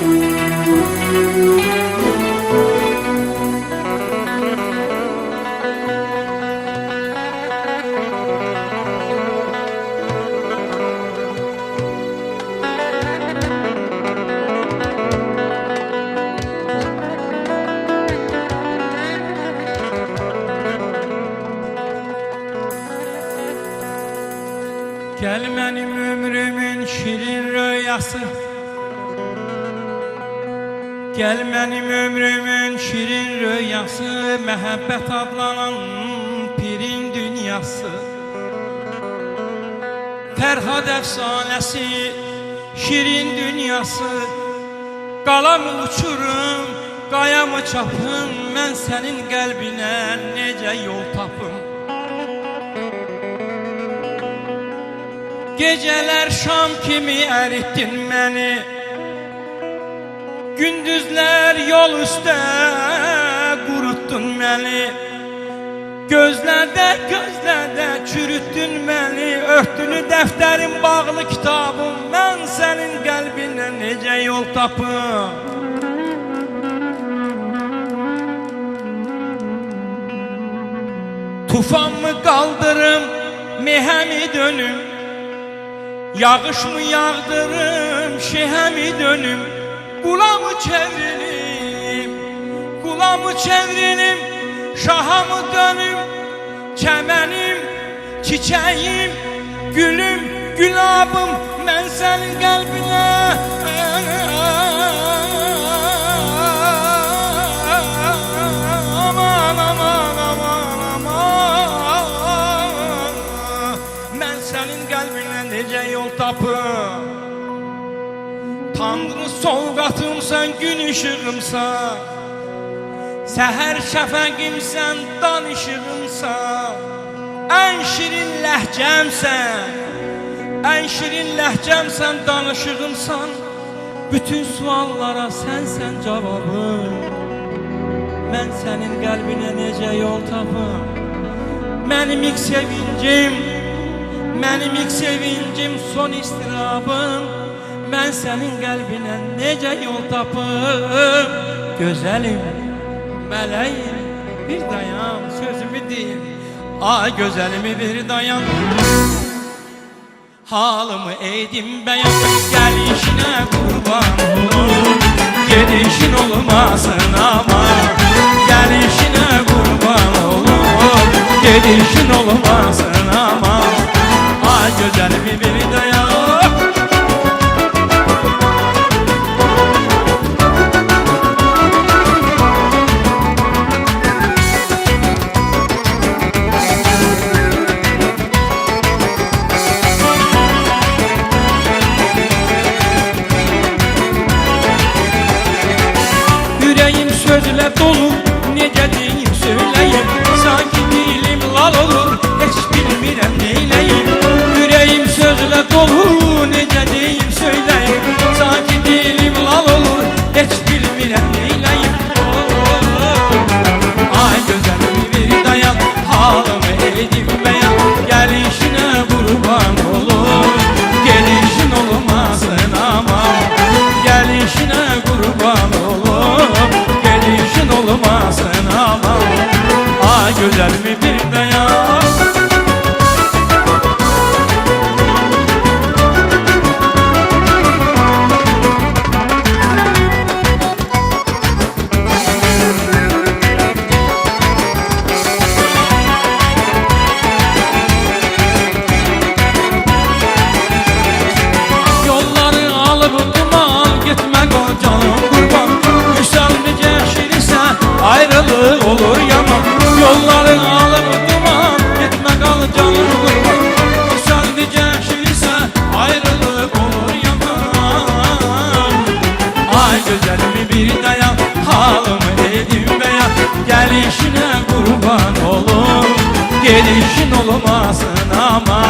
Gel benim ömrümün şirin rüyası, gel benim ömrümün şirin rüyası, mehabbet adlanan pirin dünyası. Ferhad efsanesi, şirin dünyası. Qalam uçurum, qayamı çapım, mən sənin qəlbinə necə yol tapım. Geceler şam kimi erittin beni, gündüzler yol üstə quruttun beni. Gözlerde çürüttün beni, örtünü defterim bağlı kitabım, ben senin qəlbinə necə yol tapım. Tufan mı kaldırım, mehe mi dönüm, yağış mı yağdırım, şehe mi dönüm. Kulamı çevrilim, şaha mı dönüm. Çemenim, çiçeğim, gülüm, gülabım, ben senin kalbine. Aman aman aman aman, ben senin kalbine nece yol tapım. Tanrı sovqatımsan, gün ışığımsan, seher şəfəqimsən, dan ışığımsan. En şirin ləhcəmsən, en şirin ləhcəmsən, danışığımsan. Bütün suallara sensen cevabım, mən sənin qəlbinə necə yol tapım. Mənim ilk sevincim, son istirabım, mən sənin qəlbinə necə yol tapım. Gözəlim, mələyim, bir dayan, sözümü deyim. Ay gözəlimi bir dayan, halımı eydim bəyan. Gəlişinə qurban olum, gedişin olmasın ama. Gəlişinə qurban olum, gedişin olmasın ama. Ay gözəlimi bir dayan. Sözle dolu, necə deyim söyleyim. Sanki dilim lal olur, heç bilmirəm neyleyim. Yüreğim sözle dolu, necə deyim söyleyim. Sanki dilim lal olur, heç bilmirəm neyleyim. Ay gözəlimi bir dayan, halımı eydim bəyan. Gəlişinə qurban olur, gelişin olmasın ama. Gəlişinə qurban olur, gelişin olmasın ama. Ay gözəlimi bir dayan. Yolları alıp duman, gitme canım kurban. Güzel necə şirinsə, ayrılık olur yaman. Yolları alıp duman, gitme kal canım kurban. Güzel necə şirinsə, ayrılık olur yaman. Ay gözəlimi bir dayan, halımı edim bəyan. Gəlişinə qurban olum, gelişin olmasın ama.